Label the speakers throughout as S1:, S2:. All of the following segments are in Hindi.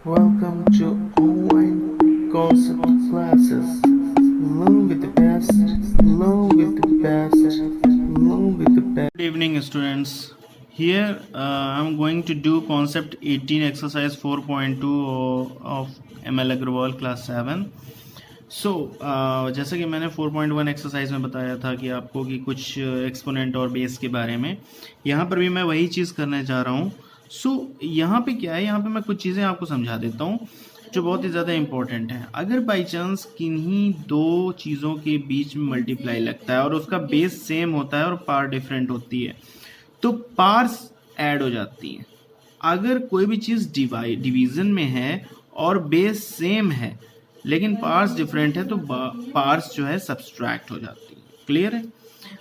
S1: Welcome to online concept classes. Learn with the best. Learn with the best. Learn with the best.
S2: Good evening, students. Here I'm going to do concept 18 exercise 4.2 of ML Agrawal class 7. जैसा कि मैंने 4.1 एक्सरसाइज में बताया था कि आपको कि कुछ एक्सपोनेंट और बेस के बारे में, यहाँ पर भी मैं वही चीज़ करने जा रहा हूँ. यहाँ पे क्या है, यहाँ पे मैं कुछ चीज़ें आपको समझा देता हूँ जो बहुत ही ज़्यादा इंपॉर्टेंट है. अगर बाई चांस किन्हीं दो चीज़ों के बीच में मल्टीप्लाई लगता है और उसका बेस सेम होता है और पार डिफरेंट होती है, तो पार्स ऐड हो जाती है. अगर कोई भी चीज़ डिवीज़न में है और बेस सेम है लेकिन पार्स डिफरेंट है तो पार्स जो है सब्सट्रैक्ट हो जाती है. क्लियर है?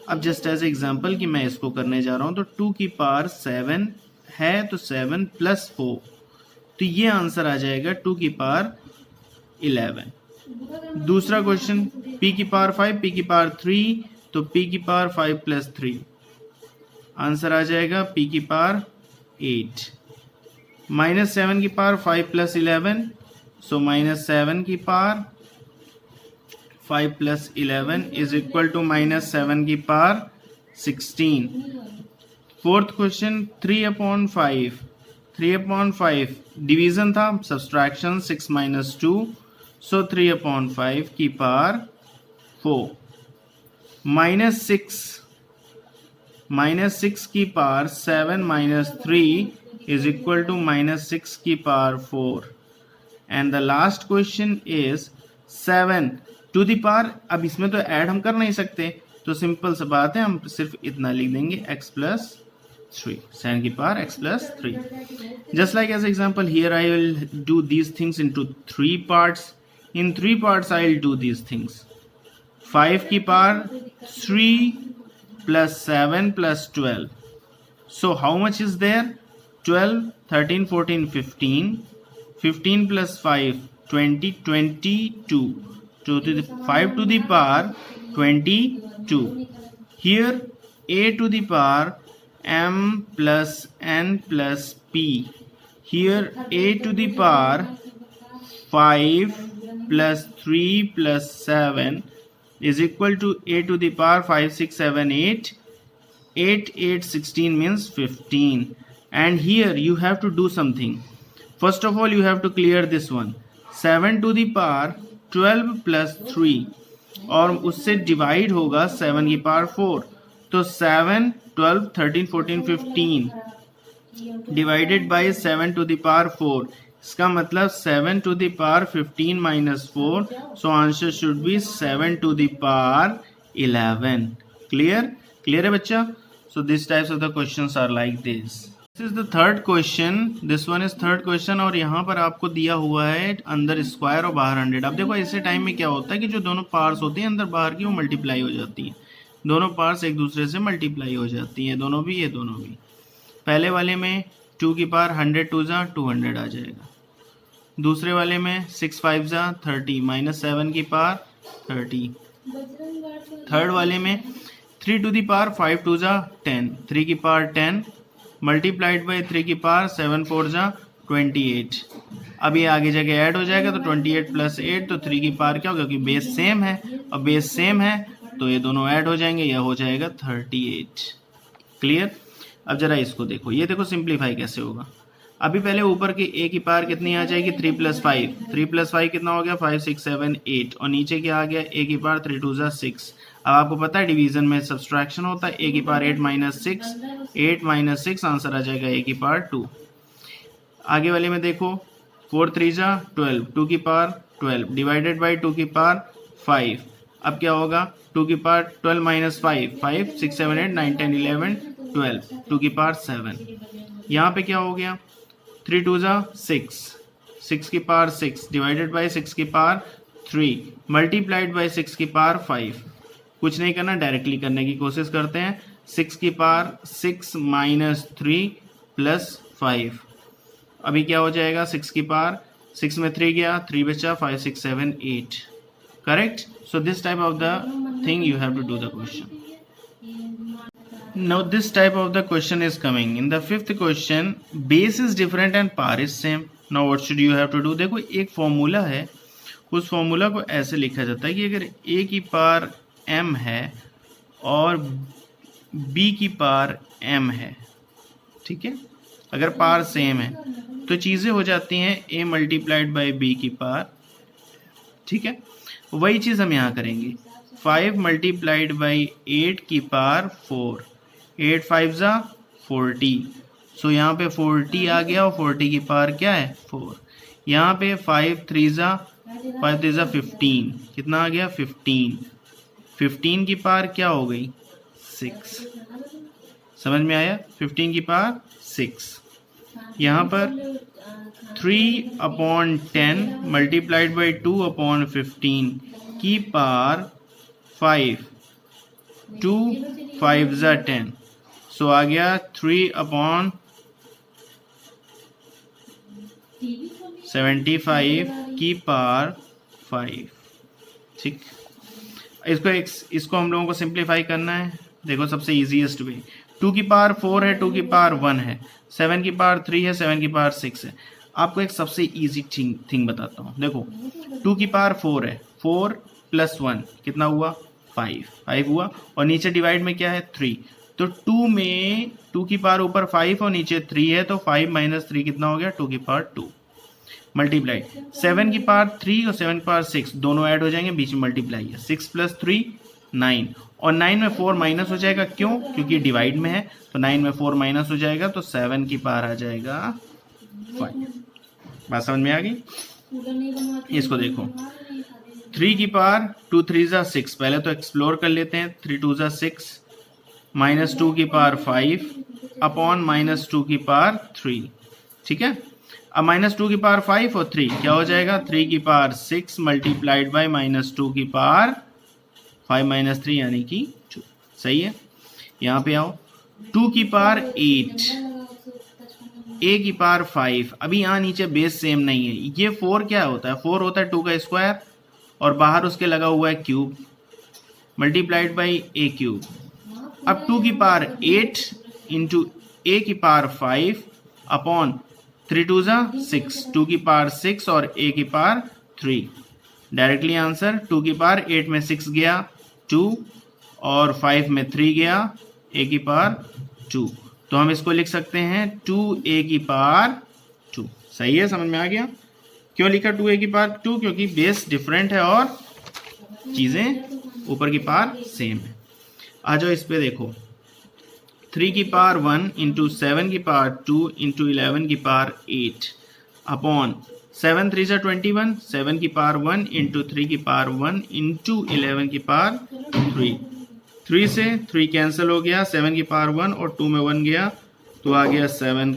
S2: अब जस्ट एज एग्जांपल कि मैं इसको करने जा रहा हूं, तो 2 की पावर 7 है तो 7 प्लस 4, तो ये आंसर आ जाएगा 2 की पावर 11. दूसरा क्वेश्चन, p की पावर 5, p की पावर 3, तो p की पावर 5 प्लस 3, आंसर आ जाएगा p की पावर 8. माइनस 7 की पावर 5 प्लस 11, so minus 7 की power 5 plus 11 is equal to minus 7 की पावर 16. Fourth question, 3/5. 3/5 डिवीजन था, सब्सट्रैक्शन 6 minus 2, so 3/5 की पावर 4. माइनस 6 की power 7 minus 3 is equal to minus 6 की power 4. And the last question is 7 to the power. अब इसमें तो ऐड हम कर नहीं सकते, तो सिंपल सा बात है, हम सिर्फ इतना लिख देंगे x प्लस 3, 7 की power x plus 3. Just like as example, here I will do these things into 3 parts. In 3 parts I will do these things. 5 की power 3 plus 7 plus 12. So how much is there? 12, 13, 14, 15. 15 plus 5, 20, 22. 5 to the power 22. Here a to the power m plus n plus p. Here a to the power 5 plus 3 plus 7 is equal to a to the power 5, 6, 7, 8. 8, 8, 16 means 15. And here you have to do something. First of all, you have to clear this one. 7 to the power 12 plus 3, और उससे डिवाइड होगा 7 की पावर 4, तो 7, 12, 13, 14, 15 divided by 7 to the power 4. इसका मतलब 7 to the power 15 minus 4, so answer should be 7 to the power 11. Clear है बच्चा? So this types of the questions are like this. This is the third question. This one is third question, और यहाँ पर आपको दिया हुआ है अंदर स्क्वायर और बाहर 100. अब देखो ऐसे टाइम में क्या होता है कि जो दोनों पार्ट्स होती हैं अंदर बाहर की, वो मल्टीप्लाई हो जाती हैं. दोनों पार्ट्स एक दूसरे से मल्टीप्लाई हो जाती हैं, दोनों भी, ये दोनों भी. पहले वाले में 2 की पावर 100 टू जा 200 आ जाएगा. दूसरे वाले में 6 5 जा 30, माइनस 7 की पावर 30. थर्ड वाले में 3 टू द पावर 5 टू जा 10, 3 की पावर 10 मल्टीप्लाइड बाई 3 की पावर 7 4 जा 28. अब ये आगे जाके ऐड हो जाएगा, तो 28 प्लस 8, तो 3 की पावर क्या होगा, क्योंकि बेस सेम है, और बेस सेम है तो ये दोनों ऐड हो जाएंगे, यह हो जाएगा 38. क्लियर? अब जरा इसको देखो, ये देखो सिंप्लीफाई कैसे होगा. अभी पहले ऊपर की a की पावर कितनी आ जाएगी, 3 प्लस 5. 3 प्लस 5 कितना हो गया, 5 6 7 8, और नीचे क्या आ गया, a की पावर 3 2 जा 6. अब आपको पता है डिवीजन में सब्सट्रैक्शन होता है. a की पावर 8 माइनस 6, 8 माइनस 6, आंसर आ जाएगा a की पावर 2. आगे वाले में देखो, 4 3 जा 12, 2 की पावर 12 डिवाइडेड बाई 2 की पावर 5. अब क्या होगा, 2 की पावर 12 माइनस 5, 5 6 7 8 9 10 11 12, 2 की पावर 7. यहाँ पे क्या हो गया, 3 2 जा 6, 6 की पावर 6 डिवाइडेड बाई 6 की पावर 3 मल्टीप्लाइड बाई 6 की पावर 5. कुछ नहीं करना, डायरेक्टली करने की कोशिश करते हैं. 6 की पावर 6 माइनस 3 प्लस 5. अभी क्या हो जाएगा, 6 की पावर 6 में 3 गया, 3 बचा, 5 6 7 8. Correct? So this type of the thing you have to do the question. Now this type of the question is coming. In the fifth question, base is different and par is same. Now what should you have to do? देखो एक फॉर्मूला है, उस फॉर्मूला को ऐसे लिखा जाता है कि अगर a की पावर m है और b की पावर m है, ठीक है, अगर पावर सेम है तो चीज़ें हो जाती हैं a मल्टीप्लाइड बाई b की पावर, ठीक है। वही चीज़ हम यहाँ करेंगे, 5 मल्टीप्लाइड बाई 8 की पावर 4, 8 5 जा 40, सो यहाँ पे 40 आ गया और 40 की पावर क्या है 4। यहाँ पे 5 3 जा 15, कितना आ गया 15, 15 की पावर क्या हो गई 6, समझ में आया, 15 की पावर 6। यहाँ पर 3/10 मल्टीप्लाइड बाई 2/15 की पावर 5, 2 5 जा 10, सो आ गया 3/75 की पावर 5, ठीक। इसको हम लोगों को सिंप्लीफाई करना है। देखो सबसे इजीएस्ट वे, 2 की पावर 4 है, 2 की पावर 1 है, 7 की पावर 3 है, 7 की पावर 6 है। आपको एक सबसे इजी थिंग बताता हूँ। देखो 2 की पावर 4 है, 4 + 1 कितना हुआ 5 हुआ, और नीचे डिवाइड में क्या है 3, तो 2 में 2 की पावर ऊपर 5 और नीचे 3 है, तो 5 - 3 कितना हो गया 2 की पावर 2 मल्टीप्लाई 7 की पावर 3 और 7 की पावर 6 दोनों ऐड हो जाएंगे, बीच में मल्टीप्लाई है, 6 + 3 9, और 9 में 4 माइनस हो जाएगा, क्यों, क्योंकि डिवाइड में है, तो 9 में 4 माइनस हो जाएगा, तो 7 की पावर आ जाएगा 5। बात समझ में आ गई। इसको देखो 3 की पावर 2 3 जा 6, पहले तो एक्सप्लोर कर लेते हैं, 3 2 जा 6, -2 की पावर 5 अपॉन -2 की पावर 3, ठीक है। अब -2 की पावर 5 और 3 क्या हो जाएगा, 3 की पावर 6 मल्टीप्लाइड बाई -2 की पावर 5 - 3 यानी कि 2, सही है। यहाँ पे आओ, 2 की पावर 8, a की पावर 5, अभी यहाँ नीचे बेस सेम नहीं है, ये 4 क्या होता है, 4 होता है 2 का स्क्वायर और बाहर उसके लगा हुआ है cube, multiplied by a cube. अब 2 की पावर 8 इंटू a की पावर 5 अपॉन 3 2 जा 6, 2 की पावर 6 और a की पावर 3, डायरेक्टली आंसर 2 की पावर 8 में 6 गया 2 और 5 में 3 गया, a की पावर 2, तो हम इसको लिख सकते हैं 2a की पावर 2, सही है, समझ में आ गया। क्यों लिखा 2a की पावर 2, क्योंकि बेस डिफरेंट है और चीज़ें ऊपर की पावर सेम है। आ जाओ इस पे देखो, 3 की पावर 1 इंटू 7 की पावर 2 इंटू 11 की पावर 8 अपॉन 7 3 जा 21, 7 की पावर 1 इंटू 3 की पावर 1 इंटू 11 की पावर 3, 3 से 3 कैंसिल हो गया, 7 की पावर 1 और 2 में 1 गया, तो आ गया 7,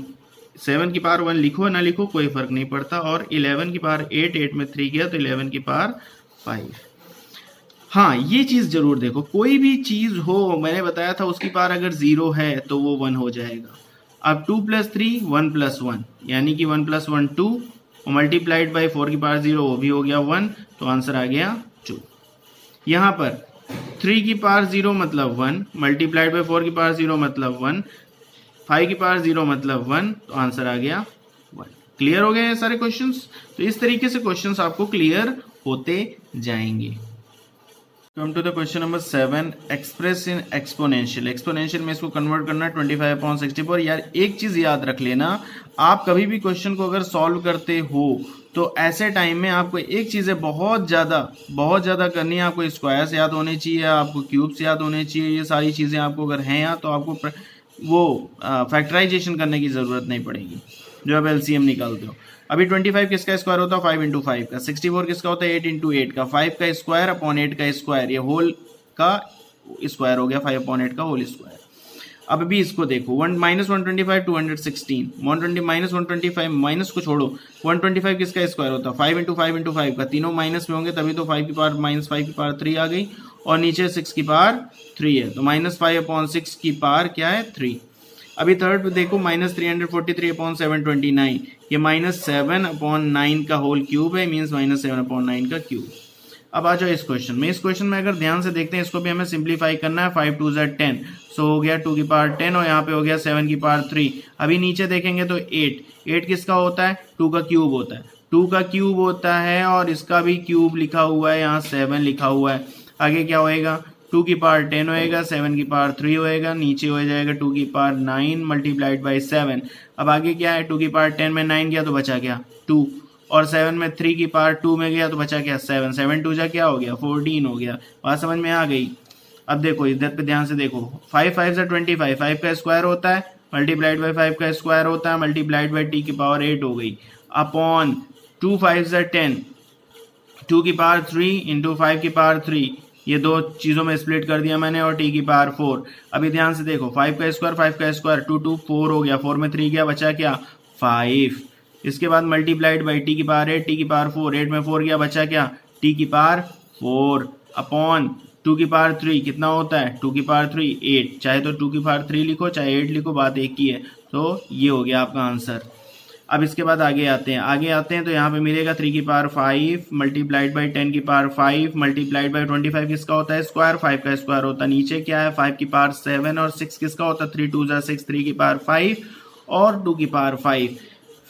S2: 7 की पावर 1 लिखो ना लिखो कोई फर्क नहीं पड़ता, और 11 की पावर 8, 8 में 3 गया, तो 11 की पावर 5। हाँ ये चीज़ जरूर देखो, कोई भी चीज़ हो, मैंने बताया था उसकी पावर अगर 0 है तो वो 1 हो जाएगा। अब 2 + 3 1 + 1, यानी कि 1 + 1 2, और मल्टीप्लाइड बाई 4 की पावर 0 वो भी हो गया 1, तो आंसर आ गया 2। यहाँ पर 3 की पावर 0 मतलब 1, मल्टीप्लाइड बाई 4 की पावर 0 मतलब 1, 5 की पावर 0 मतलब 1, तो आंसर आ गया 1। क्लियर हो गए सारे क्वेश्चंस। तो इस तरीके से क्वेश्चंस आपको क्लियर होते जाएंगे। Come to the question number 7, express in exponential. Exponential में इसको कन्वर्ट करना 25/64। यार एक चीज याद रख लेना, आप कभी भी क्वेश्चन को अगर सॉल्व करते हो तो ऐसे टाइम में आपको एक चीज़ है बहुत ज़्यादा करनी है। आपको स्क्वायर्स याद होने चाहिए, आपको क्यूब्स याद होने चाहिए, ये सारी चीज़ें आपको अगर हैं यहाँ तो आपको वो फैक्टराइजेशन करने की ज़रूरत नहीं पड़ेगी जो आप एलसीएम निकालते हो। अभी 25 किसका स्क्वायर होता है 5 × 5 का, 64 किसका होता है 8 × 8 का, 5 का स्क्वायर अपॉन 8 का स्क्वायर, ये होल का स्क्वायर हो गया 5/8 का होल स्क्वायर। अब भी इसको देखो, -125 216, 120 -125 माइनस को छोड़ो, 125 किसका स्क्वायर होता है 5 × 5 × 5 का, तीनों माइनस में होंगे तभी तो 5 की पावर -5 की पावर 3 आ गई, और नीचे 6 की पावर 3 है, तो -5/6 की पावर क्या है 3। अभी थर्ड पे देखो -343/729, ये -7/9 का होल क्यूब है, मीन्स -7/9 का क्यूब। अब आ जाओ इस क्वेश्चन में। इस क्वेश्चन में अगर ध्यान से देखते हैं, इसको भी हमें सिंप्लीफाई करना है। 5 2 10, सो हो गया 2 की पावर 10 और यहाँ पे हो गया 7 की पावर 3। अभी नीचे देखेंगे तो 8 किसका होता है, 2 का क्यूब होता है, 2 का क्यूब होता है और इसका भी क्यूब लिखा हुआ है, यहाँ 7 लिखा हुआ है। आगे क्या होएगा, 2 की पावर 10 होएगा, 7 की पावर 3 होएगा, नीचे हो जाएगा 2 की पावर 9 मल्टीप्लाइड बाई 7। अब आगे क्या है, 2 की पावर 10 में 9 गया तो बचा क्या 2, और 7 में 3 की पावर 2 में गया तो बचा क्या 7, 7 2 जा क्या हो गया 14 हो गया। बात समझ में आ गई। अब देखो इधर पे ध्यान से देखो, 5 5 से 25, 5 का स्क्वायर होता है मल्टीप्लाइड बाई 5 का स्क्वायर होता है मल्टीप्लाइड बाई टी की पावर 8 हो गई, अपॉन 2 5 से 10, 2 की पावर 3 इंटू 5 की पावर 3, ये दो चीजों में स्प्लिट कर दिया मैंने, और टी की पावर 4। अभी ध्यान से देखो, 5 का स्क्वायर 2 2 4 हो गया, 4 में 3 गया बचा क्या 5। इसके बाद मल्टीप्लाइड बाई टी की पावर 8, टी की पावर 4, 8 में 4 गया बचा क्या टी की पावर 4, अपॉन 2 की पावर 3 कितना होता है 2 की पावर 3 8, चाहे तो 2 की पावर 3 लिखो चाहे 8 लिखो, बात एक ही है। तो ये हो गया आपका आंसर। अब इसके बाद आगे आते हैं तो यहाँ पे मिलेगा 3 की पावर 5 मल्टीप्लाइड बाई 10 की पावर 5 मल्टीप्लाइड बाई 25 किसका होता है स्क्वायर, 5 का स्क्वायर होता है, नीचे क्या है 5 की पावर 7 और 6 किसका होता है 3 2 जा 6, 3 की पावर 5 और 2 की पावर 5,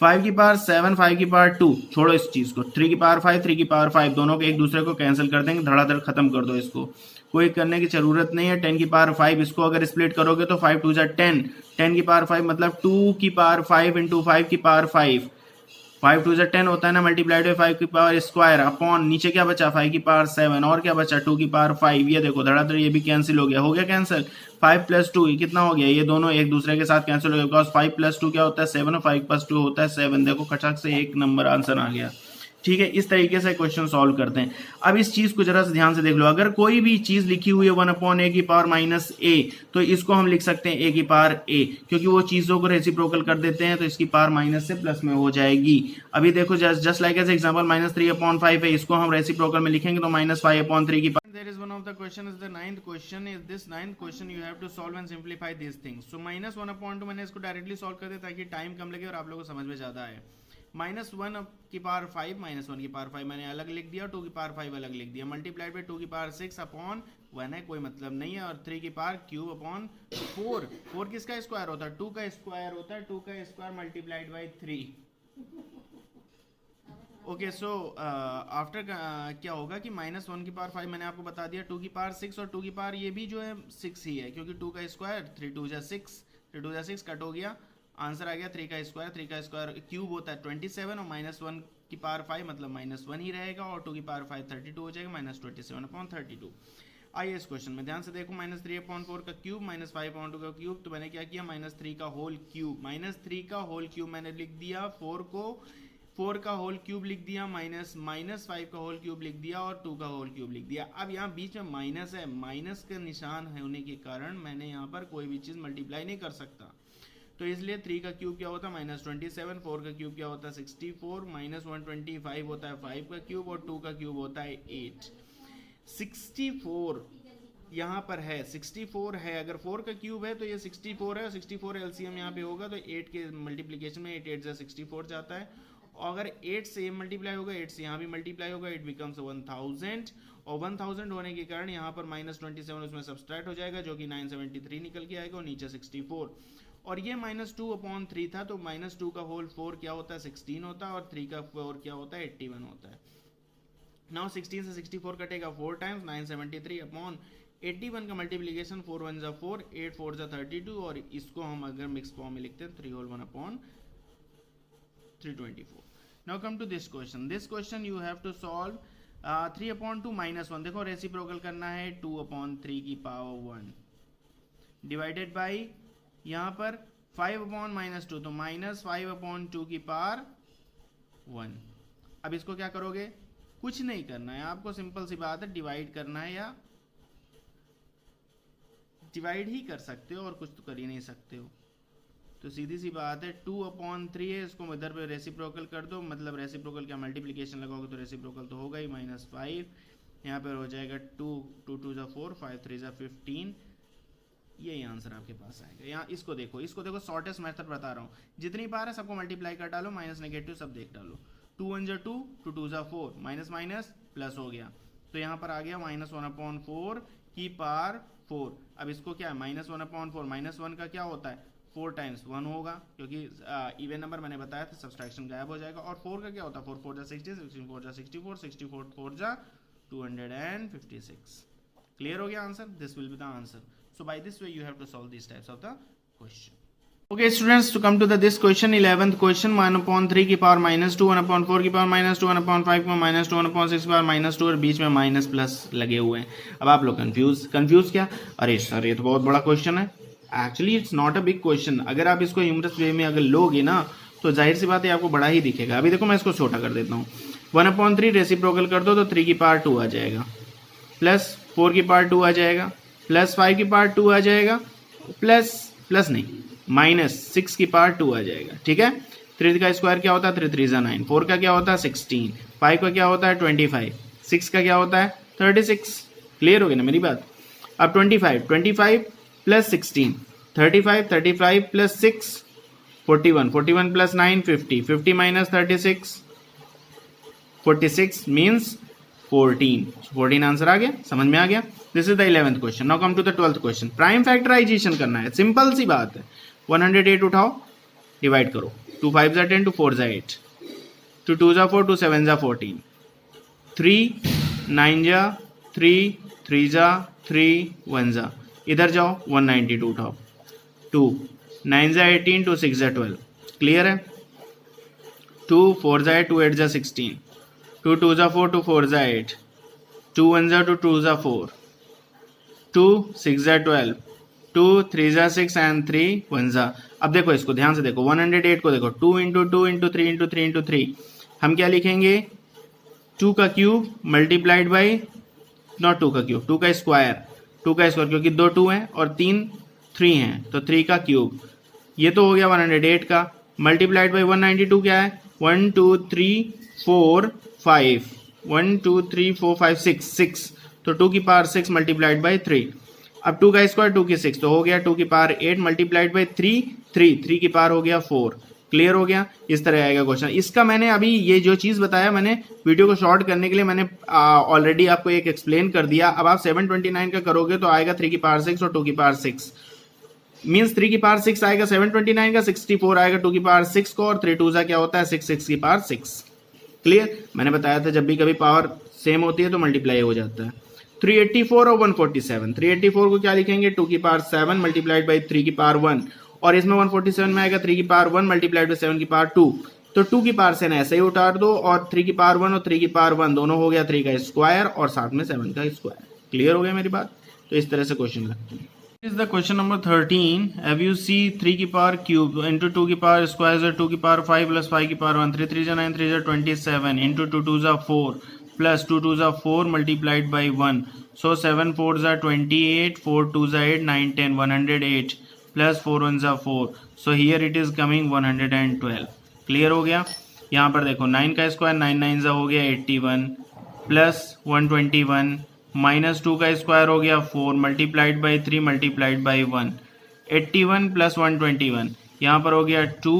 S2: 5 की पावर 7 5 की पावर 2, छोड़ो इस चीज को, 3 की पावर 5 3 की पावर 5 दोनों के एक दूसरे को कैंसिल कर देंगे, धड़ाधड़ खत्म कर दो इसको, कोई करने की जरूरत नहीं है। 10 की पावर 5 इसको अगर स्प्लिट करोगे तो 5 2 जा 10, 10 की पावर 5 मतलब 2 की पावर 5 इंटू 5 की पावर 5, 5 2 10 होता है ना मल्टीप्लाइड बाई 5 की पावर स्क्वायर, अपॉन नीचे क्या बचा 5 की पावर 7 और क्या बचा 2 की पावर 5, ये देखो धड़ाधड़ ये भी कैंसिल हो गया कैंसिल, 5 प्लस 2 ये कितना हो गया, ये दोनों एक दूसरे के साथ कैंसिल हो गया, बिकॉज 5 प्लस 2 क्या होता है 7 और 5 प्लस 2 होता है 7, देखो खटक से एक नंबर आंसर आ गया। ठीक है, इस तरीके से क्वेश्चन सॉल्व करते हैं। अब इस चीज को जरा से ध्यान से देख लो, अगर कोई भी चीज लिखी हुई है 1/a की पावर माइनस a, तो इसको हम लिख सकते हैं a की पावर a, क्योंकि वो चीजों को रेसिप्रोकल कर देते हैं तो इसकी पावर माइनस से प्लस में हो जाएगी। अभी देखो जस्ट लाइक एज एग्जांपल -3/5 है, इसको हम रेसिप्रोकल में लिखेंगे तो -5/3 की power. There is one of the question is the ninth question, is this ninth question you have to solve and simplify these things. So -1/2 मैंने इसको डायरेक्टली सॉल्व कर दिया ताकि टाइम कम लगे और आप लोगों को समझ में ज्यादा आए। -1 की पावर 5 -1 की पावर 5 मैंने अलग लिख दिया, 2 की पावर 5 अलग लिख दिया, मल्टीप्लाइड बाई 2 की पावर 6 अपॉन 1 है, कोई मतलब नहीं है, और 3 की पावर क्यूब अपॉन 4, 4 किसका स्क्वायर होता है 2 का स्क्वायर होता है, 2 का square multiplied by 3। Okay, so after क्या होगा कि -1 की पावर 5 मैंने आपको बता दिया, 2 की पावर 6 और 2 की पावर ये भी जो है 6 ही है, क्योंकि 2 का स्क्वायर 3 2 जा 6, 3 2 जा 6 कट हो गया, आंसर आ गया 3 का स्क्वायर क्यूब होता है 27 और -1 की पावर 5 मतलब -1 ही रहेगा, और 2 की पावर 5 32 हो जाएगा, -27/32। आइए इस क्वेश्चन में ध्यान से देखो, -3/4 का क्यूब -5/2 का क्यूब, तो मैंने क्या किया -3 का होल क्यूब, -3 का होल क्यूब मैंने लिख दिया, 4 का होल क्यूब लिख दिया, -5 का होल क्यूब लिख दिया और 2 का होल क्यूब लिख दिया। अब यहाँ बीच में माइनस है, माइनस का निशान होने के कारण मैंने यहाँ पर कोई भी चीज़ मल्टीप्लाई नहीं कर सकता, तो इसलिए 3 का क्यूब क्या होता है -27, 4 का क्यूब क्या होता है 64, -125 होता है 5 का क्यूब और 2 का क्यूब होता है 8। 64 यहाँ पर है, 64 है, अगर 4 का क्यूब है तो ये 64 है, और 64 एलसीएम यहाँ पे होगा तो 8 के मल्टीप्लिकेशन में 8 8 जा 64 जाता है, और अगर 8 से मल्टीप्लाई होगा 8 से यहाँ भी मल्टीप्लाई होगा, 8 बिकम्स 1000, और 1000 होने के कारण यहाँ पर -27 उसमें सब्सट्रैक्ट हो जाएगा जो कि 973 निकल के आएगा, और नीचे 64, और ये -2/3 था, तो -2 का होल 4 क्या होता है 16 होता है, और 3 का 4 क्या होता है 81 होता है। नाउ 16 से 64 कटेगा 4 टाइम्स, 973/81 का मल्टीप्लिकेशन 4 1 जा 4, 8 4 जा 32, और इसको हम अगर मिक्स फॉर्म में लिखते हैं 3/1/324। Now come to this question, this question you have to solve 3/2 -1, देखो रेसिप्रोकल करना है 2/3 की पावर 1 डिवाइडेड बाई यहाँ पर 5/-2, तो -5/2 की पावर 1। अब इसको क्या करोगे, कुछ नहीं करना है आपको, सिंपल सी बात है, डिवाइड करना है, या डिवाइड ही कर सकते हो और कुछ तो कर ही नहीं सकते हो, तो सीधी सी बात है 2/3 है, इसको इधर पे रेसिप्रोकल कर दो, मतलब रेसिप्रोकल क्या मल्टीप्लिकेशन लगाओगे तो रेसिप्रोकल तो होगा ही, -5 यहाँ पर हो जाएगा 2 2 2 जा 4, 5 3 जा 15, यही आंसर आपके पास आएगा। यहाँ इसको देखो शॉर्टेस्ट मेथड बता रहा हूँ, जितनी बार है सबको मल्टीप्लाई कर डालो, माइनस नेगेटिव सब देख डालो, 2 1 जा 2, 2 2 जा 4, माइनस माइनस प्लस हो गया, तो यहाँ पर आ गया -1/4 की पावर 4। अब इसको क्या है, -1/4, -1 का क्या होता है 4 टाइम्स 1 होगा, क्योंकि इवन नंबर मैंने बताया था, सब्सट्रैक्शन गायब हो जाएगा। और 4 का क्या होता है, 4 4 जा 60, 16 4 जा 64, 64 4 जा 256। क्लियर हो गया answer? This will be the answer. So by this way you have to solve this types of the question. Okay students, to come to this question, 11th question, 1/3 की पावर -2, 1/4 की पावर -2, 1/5 की पावर -2, 1/6 की पावर -2 और बीच में माइनस प्लस लगे हुए हैं। अब आप लोग कंफ्यूज क्या, अरे सर ये तो बहुत बड़ा क्वेश्चन है। Actually it's not a big question. अगर आप इसको ह्यूमरस वे में अगर लोगे ना तो जाहिर सी बात है आपको बड़ा ही दिखेगा। अभी देखो मैं इसको छोटा कर देता हूँ। 1/3 रेसिप्रोकल कर दो तो 3 की पावर 2 आ जाएगा, प्लस 4 की पावर 2 आ जाएगा, प्लस 5 की पावर 2 आ जाएगा, प्लस नहीं -6 की पावर 2 आ जाएगा। ठीक है, 3 का स्क्वायर क्या होता है, 3 3 9, 4 का क्या होता है 16, 5 का क्या होता है 25, 6 का क्या होता है 36। क्लियर हो गया ना मेरी बात? अब 25 plus 16, 35 plus 6 41 plus 9 50 minus 36 46 means 14 answer आ गया, समझ में आ गया। This is the 11th question. Now come to the 12th question. Prime factorization करना है, सिंपल सी बात है। 108 उठाओ, डिवाइड करो, 2 5 जा 10, 2 4 जा 8, 2 2 जा 4, 2 7 जा 14, 3 9 जा 3, 3 जा 3, 1 जा, इधर जाओ 192 उठाओ, 2 9 जा 18, 2 6 जा 12। क्लियर है? 2 4 जा 8, 2 8 जा 16, 2 2 जा 4, 2 4 जा 8, 2 1 जा 2, 2 जा 4, 2 6 जा 12, 2 3 जा 6 एंड 3 1 जा। अब देखो इसको ध्यान से देखो, 108 को देखो, 2 इंटू 2 इंटू 3 इंटू 3 इंटू 3, हम क्या लिखेंगे 2 का क्यूब मल्टीप्लाइड बाई, नॉट 2 का क्यूब, 2 का स्क्वायर, क्योंकि 2 2 हैं और 3 3 हैं तो 3 का क्यूब। ये तो हो गया 108 का, मल्टीप्लाइड बाई 192 क्या है 1 2 3 4 5, 1 2 3 4 5 6, तो 2 की पावर 6 मल्टीप्लाइड बाई 3। अब 2 का स्क्वायर 2 की 6 तो हो गया 2 की पावर 8 मल्टीप्लाइड बाई 3 की पावर हो गया 4। क्लियर हो गया? इस तरह आएगा क्वेश्चन। इसका मैंने अभी ये जो चीज बताया, मैंने वीडियो को शॉर्ट करने के लिए मैंने ऑलरेडी आपको एक एक्सप्लेन कर दिया। अब आप 729 का करोगे तो आएगा 3 की पावर 6 और 2 की पावर 6 मीन्स 3 की पावर 6 आएगा 729 का, 64 आएगा 2 की पावर 6 को, और 3 2 जा क्या होता है 6 6 की पावर 6। क्लियर? मैंने बताया था जब भी कभी पावर सेम होती है तो मल्टीप्लाई हो जाता है। 384 और 147, 384 को क्या लिखेंगे 2 की पावर 7 मल्टीप्लाइड बाई 3 की पावर 1, और इसमें 147 में आएगा 3 की पावर 1 मल्टीप्लाइड बाई 7 की पावर 2, तो 2 की पावर से ऐसे ही उतार दो, और 3 की पावर 1 और 3 की पावर 1 दोनों हो गया 3 का स्क्वायर और साथ में 7 का स्क्वायर। क्लियर हो गया मेरी बात? तो इस तरह से क्वेश्चन लगते हैं। Is the question number 13. Have you see 3 की पावर क्यूब into 2 की पावर स्क्वायर is 2 की पावर 5 plus 5 की पावर 1, 3 3 जा 9, 3 जा 27 into 2 2 जा 4 plus 2 2 जा 4 multiplied by 1, so 7 4 जा 28, 4 2 जा 8, 9 10, 108 plus 4 1 जा 4, so here it is coming 112। Clear हो गया? यहाँ पर देखो 9 का स्क्वायर 9 9 जा हो गया 81 प्लस 121 माइनस 2 का स्क्वायर हो गया 4 multiplied by 3 multiplied by 1, 81 plus 121, यहाँ पर हो गया 2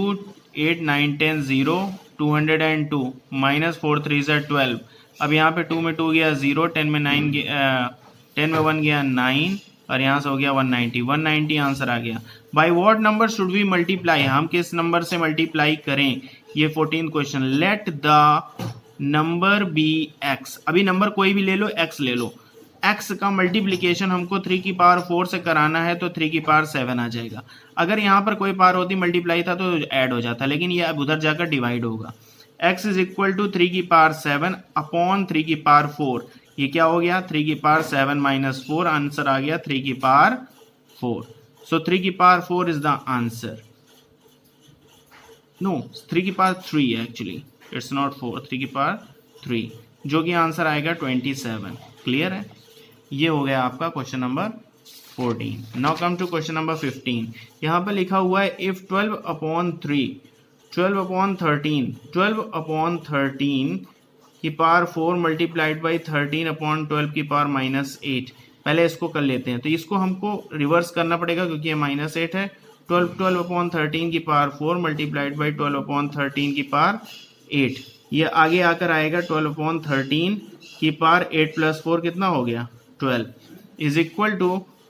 S2: 8 9 10 0 202 माइनस 4 3 जा 12। अब यहाँ पे 2 में 2 गया 0, 10 में 1 गया 9, और यहाँ से हो गया 190 आंसर आ गया। By what number should we multiply, हम किस नंबर से मल्टीप्लाई करें? ये 14 question. Let the number be x, अभी नंबर कोई भी ले लो, एक्स ले लो। एक्स का मल्टीप्लीकेशन हमको 3 की पावर 4 से कराना है तो 3 की पावर 7 आ जाएगा। अगर यहाँ पर कोई पावर होती मल्टीप्लाई था तो ऐड हो जाता, लेकिन ये अब उधर जाकर डिवाइड होगा। x इज इक्वल टू 3 की पावर 7 अपॉन 3 की पावर 4, ये क्या हो गया 3 की पावर 7 माइनस 4, आंसर आ गया 3 की पावर 4। सो 3 की power 4 is the answer. No, 3 की पावर 3 एक्चुअली, इट्स नॉट 4, 3 की पावर 3, जो कि आंसर आएगा 27। क्लियर है? ये हो गया आपका question number 14। Now come to question number 15। यहाँ पर लिखा हुआ है इफ 12 अपॉन 13 की पावर 4 मल्टीप्लाइड बाई 13 अपॉन 12 की पावर माइनस 8। पहले इसको कर लेते हैं, तो इसको हमको रिवर्स करना पड़ेगा क्योंकि ये माइनस 8 है। 12 अपॉन 13 की पावर 4 मल्टीप्लाइड बाई 12 अपॉन 13 की पावर 8, ये आगे आकर आएगा 12/13 की पावर 8 + 4 कितना हो गया 12 इज इक्वल टू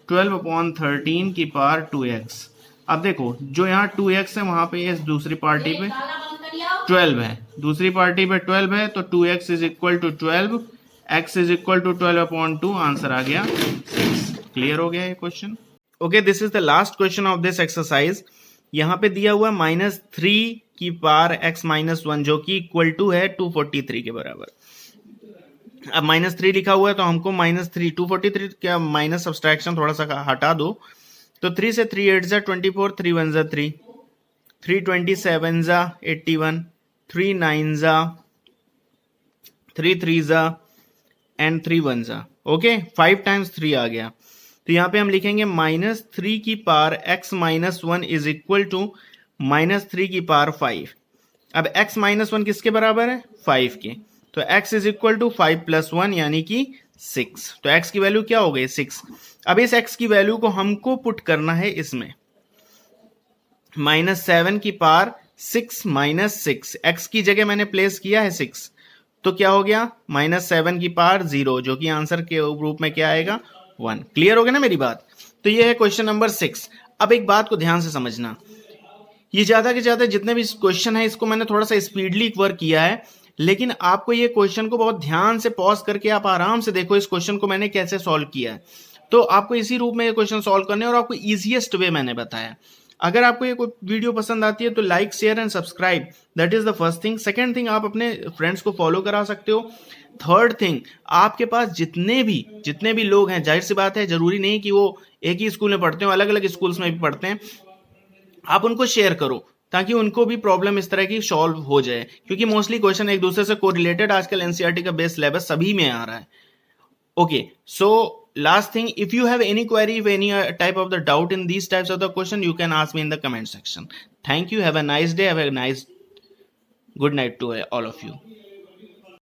S2: 12/13 की पावर 2x। अब देखो जो यहाँ 2x है वहां पे इस दूसरी पार्टी पे 12 है, दूसरी पार्टी पे 12 है, तो 2x is equal to 12, x is equal to 12/2, answer आ गया 6। क्लियर हो गया ये क्वेश्चन। Okay, this is the last question of this exercise. यहाँ पे दिया हुआ -3 की पावर x - 1 जो कि इक्वल टू है 243 के बराबर। अब -3 लिखा हुआ है तो हमको -3 243 क्या माइनस सब्सट्रैक्शन थोड़ा सा हटा दो, तो 3 से 3 8 जा 24, 3 1 जा 3, 3 27 जा 81, 3 9 जा 3 3 जा एंड 3 1 जा। ओके, 5 टाइम्स 3 आ गया, तो यहाँ पे हम लिखेंगे -3 की power x - 1 is equal to -3 की पावर 5। अब x - 1 किसके बराबर है 5 के, तो x इज इक्वल टू 5 + 1 यानी कि 6। तो x की वैल्यू क्या हो गई 6। अब इस x की वैल्यू को हमको पुट करना है इसमें, -7 की पावर 6 - 6, x की जगह मैंने प्लेस किया है 6, तो क्या हो गया -7 की पावर 0 जो कि आंसर के रूप में क्या आएगा 1। क्लियर हो गया ना मेरी बात। तो ये है क्वेश्चन नंबर 6। अब एक बात को ध्यान से समझना, ये ज्यादा के ज्यादा जितने भी क्वेश्चन है इसको मैंने थोड़ा सा स्पीडली वर्क किया है, लेकिन आपको ये क्वेश्चन को बहुत ध्यान से पॉज करके आप आराम से देखो इस क्वेश्चन को मैंने कैसे सॉल्व किया है। तो आपको इसी रूप में ये क्वेश्चन सॉल्व करने और आपको इजीएस्ट वे मैंने बताया। अगर आपको ये कोई वीडियो पसंद आती है तो like share and subscribe, that is the first thing. Second thing, आप अपने फ्रेंड्स को फॉलो करा सकते हो। थर्ड थिंग, आपके पास जितने भी लोग हैं, जाहिर सी बात है जरूरी नहीं कि वो एक ही स्कूल में पढ़ते हो, अलग अलग स्कूल्स में भी पढ़ते हैं, आप उनको शेयर करो ताकि उनको भी प्रॉब्लम इस तरह की सॉल्व हो जाए, क्योंकि मोस्टली क्वेश्चन एक दूसरे से कोरिलेटेड आजकल एनसीईआरटी का बेस सिलेबस सभी में आ रहा है। Okay, so last thing, if you have any query, if any type of the doubt in these types of the question, you can ask me in the comment section. Thank you, have a nice day, have a nice good night to all of you.